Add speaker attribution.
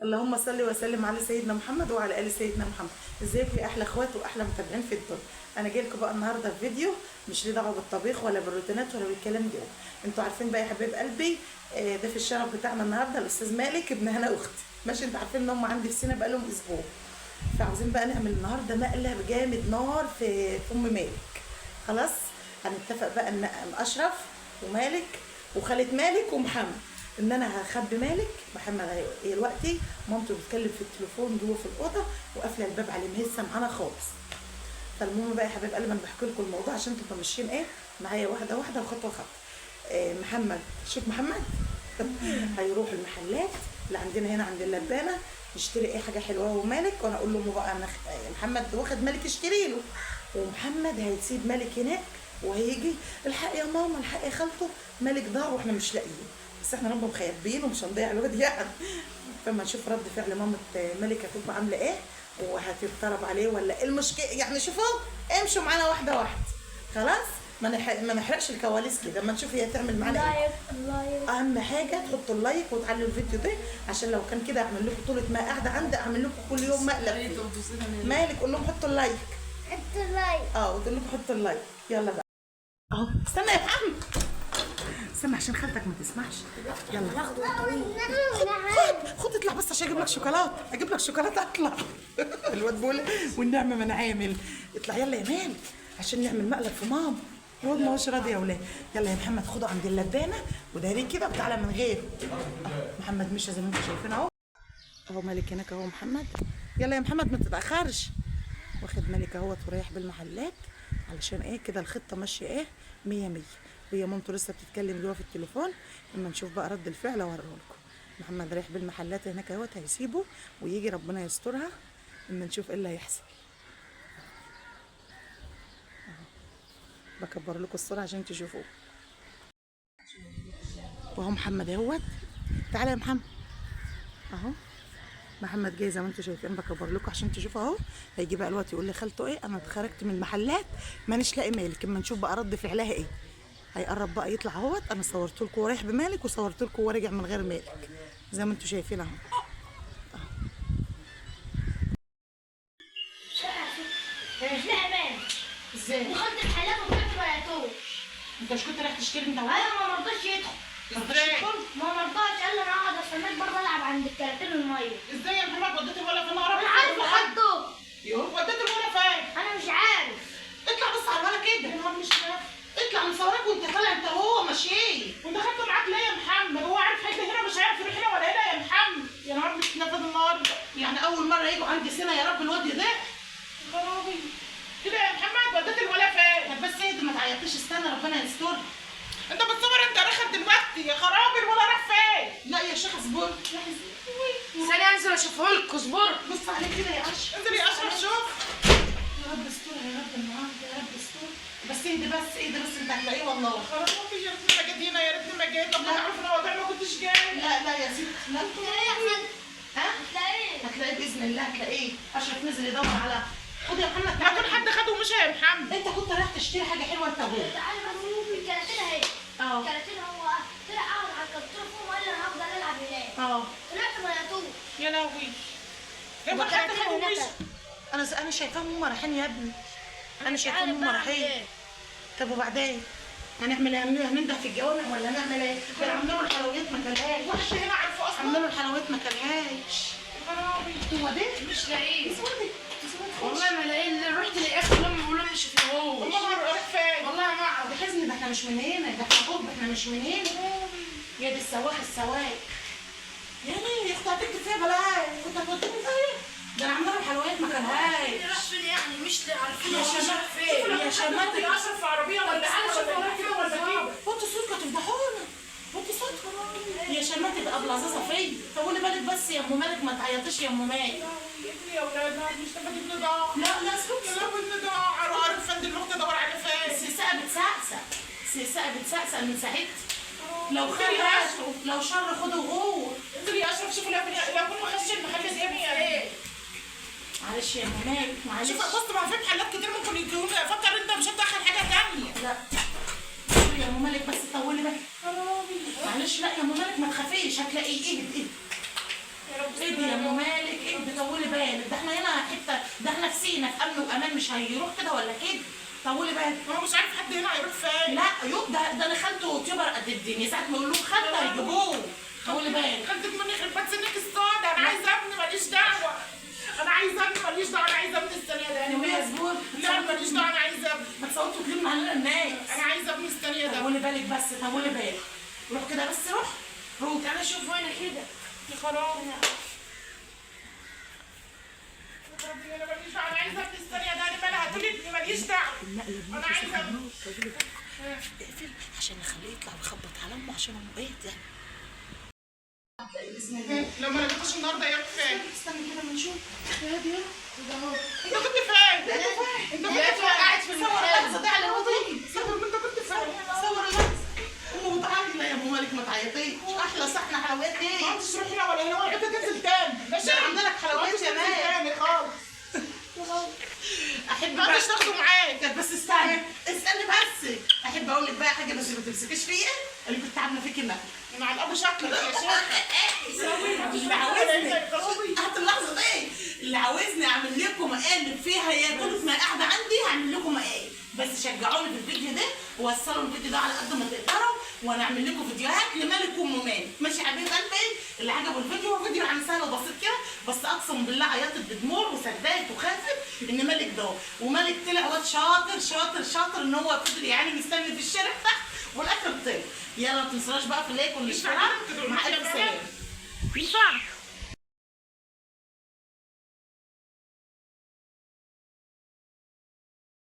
Speaker 1: اللهم صل وسلم على سيدنا محمد وعلى ال سيدنا محمد. ازيكم يا احلى اخوات واحلى متابعين في الدنيا. انا جاي لكم بقى النهارده في فيديو مش ليه دعوه بالطبيخ ولا بالروتينات ولا بالكلام ده. انتوا عارفين بقى يا حبايب قلبي، ده في الشرف بتاعنا النهارده الاستاذ مالك ابن هنا اختي. ماشي، انتوا عارفين ان هم عندي في سينا بقى لهم اسبوع، فعاوزين بقى نعمل النهارده مقلب جامد نار في ام مالك. خلاص هنتفق بقى ان اشرف ومالك وخالة مالك ومحمد ان انا هخبي مالك. محمد دلوقتي مامته بتتكلم في التليفون جوه في الاوضه وقافله الباب عليه، مهزه معانا خالص. فالمهم بقى يا حبايب قلبي انا بحكي لكم الموضوع عشان تبقوا ماشيين ايه معايا واحده واحده وخطوه خطوه. محمد، شوف محمد هيروح المحلات اللي عندنا هنا عند اللبانه يشتري اي حاجه حلوه هو ومالك، وانا اقول له بقى انا محمد واخد مالك يشتري له، ومحمد هيسيب مالك هناك وهيجي الحق يا ماما الحق يا خالته مالك ضاع واحنا مش لاقيين، بس احنا رب مخيبين ومش هنضيع الواد يعني. فما نشوف رد فعل مامة مالك هتبقى عامله ايه وهتضطرب عليه ولا ايه المشكله. يعني شوفوا امشوا معانا واحده واحده، خلاص ما نحرقش الكواليس كده. اما نشوف هي هتعمل معانا ايه. اهم حاجه تحطوا اللايك وتعلوا الفيديو ده عشان لو كان كده اعمل لكم طولة ما قاعده عندي اعمل لكم كل يوم مقلب. مالك قول لهم حطوا اللايك،
Speaker 2: حطوا اللايك.
Speaker 1: قلت لكم حطوا اللايك. يلا بقى اهو استنى يا محمد، استنى عشان خالتك ما تسمعش. يلا خد اطلع بس عشان اجيب لك شوكولاته، اجيب لك شوكولاته اطلع. الواد بيقول والنعمه ما انا عامل. اطلع يلا يا مالك عشان نعمل مقلب في ماما. الواد ما هوش راضي يا ولاد. يلا يا محمد خده عند اللبانه وداري كده وتعالى من غيره. محمد مشى زي ما انتم شايفين اهو. اهو مالك هناك اهو محمد. يلا يا محمد ما تتاخرش. واخد مالك اهوت ورايح بالمحلات علشان ايه كده الخطه ماشيه ايه 100 100. وهي مامته لسه بتتكلم جوه في التليفون. اما نشوف بقى رد الفعل اوريه لكم. محمد رايح بالمحلات هناك اهوت هيسيبه ويجي ربنا يسترها. اما نشوف ايه اللي هيحصل. بكبر لكم الصوره عشان تشوفوه. وهو محمد اهوت. تعالى يا محمد اهو. محمد جاي زي ما انتم شايفين، بكبر لكم عشان تشوفوا اهو. هيجي بقى الوقت يقول لي خالته ايه انا اتخرجت من المحلات مانيش لاقي مالك. اما نشوف بقى رد فعلها ايه. هيقرب بقى يطلع اهوت. انا صورت لكم ورايح بمالك وصورت لكم وهو راجع من غير مالك زي ما انتم شايفين اهو.
Speaker 2: مش لاقي مالك.
Speaker 1: ازاي؟
Speaker 2: دخلت الحلاق وطلعت ما لقيتوش.
Speaker 1: انت مش كنت رايح تشتري انت
Speaker 2: ايوه ما مرضاش يدخل. ما مرضاش، قال لي انا هقعد استناك بره العب عند الكراتين الميه.
Speaker 1: ازاي يا محمد وديت الولا فين؟
Speaker 2: انا عارفه خدته.
Speaker 1: وديت الولا فين؟
Speaker 2: انا مش عارف.
Speaker 1: اطلع بس على الولا كده. انا مش عارف. اطلع مصورك وانت طالع انت وهو ماشيين. وانت خدته معاك ليه يا محمد؟ هو عارف حته هنا مش عارف يروح هنا ولا هنا يا محمد. يا نهار مش نفذ النهارده. يعني اول مره يجوا عندي سنه يا رب الواد ده. خرابي كده يا محمد. وديت الولا فين؟ طب بس اهدي ما تعيطيش استنى ربنا يستر. انت بتصور انت راخد دلوقتي يا خرابي الولا راح فين؟ لا يا شيخ اصبر.
Speaker 3: ثانية انزل اشوفه لك اصبر.
Speaker 1: بص عليه كده يا اشرف. انزل يا اشرف شوف. يا رب استرها يا رب النهارده يا رب استر. بس اهدي بس انت هتلاقيه والله. خلاص ما فيش. يا ريتني ما جيت هنا يا ريتني ما جيت. طب انا عارفه ان هو ما كنتش جاي. لا يا ستي لا.
Speaker 2: هتلاقيه يا خالد.
Speaker 1: ها؟ هتلاقيه باذن الله هتلاقيه. اشرف نزل يدور على خد يا محمد. تعالى حد خده ومشى يا محمد. انت كنت رايح تشتري حاجه حلوه انت وهو.
Speaker 2: تعالى بقول لك الكراتين اهي. الكراتين هو طلع قاعد على الكرتون فوق وقال لي انا هفضل العب هناك. طلعت ما لقيتوش.
Speaker 1: يا لهوي. جاب حد خده ومشى. انا شايفاهم هم رايحين يا ابني. انا شايفاهم هم رايحين. طب وبعدين؟ هنعمل ايه؟ هننده في الجوامع ولا هنعمل ايه؟ ده عاملين له الحلويات ما كلهاش. وحش هنا عارفه اصلا. عاملين له الحلويات ما كلهاش. هو ده؟
Speaker 3: مش لاقيه.
Speaker 1: اسودي.
Speaker 3: والله ما لاقيه، رحت لاقيه كلهم بيقولوا لي ما شفناهوش.
Speaker 1: والله راح فين؟
Speaker 3: والله ما اعرف.
Speaker 1: ده حزن، ده احنا مش من هنا، ده احنا غرب، احنا مش من هنا. يا دي السواق يا ليه يا اختي هتكتب فيها بلاش. كنت هتوديني فين؟ ده انا عامله له الحلويات ما كلهاش.
Speaker 3: راح فين يعني؟ مش عارفين
Speaker 1: يا شمات
Speaker 3: فين.
Speaker 1: يا شمات
Speaker 3: يا اشرف في عربيه ولا حاجه
Speaker 1: ولا كده ولا كده. وطي صوتك هتفضحونا. وطي صوتك يا شمات تبقى بلعظاظه فيا. طولي بالك بس يا ام مالك ما تعيطيش يا ام مالك. يا ولاد مش تبقى ابن ضاع. لا اسكت. يا لو ابن ضاع عارف فند المخ ادور على فين. السيساءه بتسقسق من ساعتها. لو خير يا لو شر خده هو. انزل يا اشرف شوفوا لو كل ما خش المحل ايه. معلش يا ام مالك معلش. شوف بص ما في محلات كتير ممكن يكون فكر انت مش هتدخل حاجه ثانيه. لا يا ام مالك بس طولي بالك. معلش لا يا ام مالك ما تخافيش هتلاقيه. ايه يا
Speaker 4: بصي هنا في امن وامان، مش هيروح كده ولا كده. طولي بالك.
Speaker 5: انا مش عارف حد هنا هيروح فين.
Speaker 4: لا يوم ده انا خالته يوتيوبر قد الدنيا، ساعه ما يقول لهم خالته هيجيبوه. طولي بالك.
Speaker 5: خالتك مني يخرب بيت سنك السودا. انا عايزه ابني ماليش دعوه. انا عايزه ابني ماليش دعوه. انا عايزه ابني الثانيه ده.
Speaker 4: يعني وهي زبون
Speaker 5: لا ماليش دعوه. انا عايزه ابني.
Speaker 4: ما تصوتوا تلم علينا الناس.
Speaker 5: انا عايزه ابني الثانيه ده.
Speaker 4: طولي بالك بس، طولي بالك. روح كده بس، روح روح.
Speaker 3: تعالى شوف وين كده.
Speaker 5: يا خرابي. انا ماليش دعوه. انا عايزه ابني الثانيه ده. انا مالها هتقولي ابني ماليش دعوه. انا عايزه ابني.
Speaker 4: اقفل عشان نخليه يطلع ويخبط على امه عشان امه ايه ده.
Speaker 5: لو ما لقيتوش النهارده يروح فين؟
Speaker 3: استنى كده ما نشوف. يا دي ده اهو.
Speaker 5: انت كنت فين؟ انت
Speaker 3: لقيته قاعد في المحل.
Speaker 4: اللحظه دي على الوضيء.
Speaker 5: صور انت كنت فين؟
Speaker 4: صور اللحظه. امه بتعيط. لا يا ام مالك ما تعيطيش، احلى صحن حلويات
Speaker 5: ما
Speaker 4: ايه.
Speaker 5: عادش تروح هنا ولا هنا ولا انت تنزل تاني. ماشي؟
Speaker 4: ده عندنا لك حلويات يا مان.
Speaker 5: تاني خالص.
Speaker 4: احب
Speaker 5: ما عادش تاخده معاك.
Speaker 4: طب بس استني بس. احب اقول لك بقى حاجه بس ما تمسكيش فيا، اللي كنت عامله فيكي النقل.
Speaker 5: مع الابو شكلك يا شيخ.
Speaker 4: اللي عاوزني هات اللحظه دي، اللي عاوزني اعمل لكم مقالب فيها يا طول ما قاعده عندي هعمل لكم مقالب، بس شجعوني في الفيديو ده ووصلوا الفيديو ده على قد ما تقدروا، وانا اعمل لكم فيديوهات لملك وام مالك. ماشي يا حبيبه قلبي؟ اللي عجبه الفيديو هو فيديو عن سهل وبسيط كده، بس اقسم بالله عيطت بدموع وصدقت وخافت ان مالك ده، ومالك طلع واد شاطر شاطر شاطر ان هو فضل يعني مستني في الشارع تحت والاخر طلع. يلا ما تنسوناش بقى في اللايك والاشتراك. مع الف سلامه.
Speaker 3: ينفع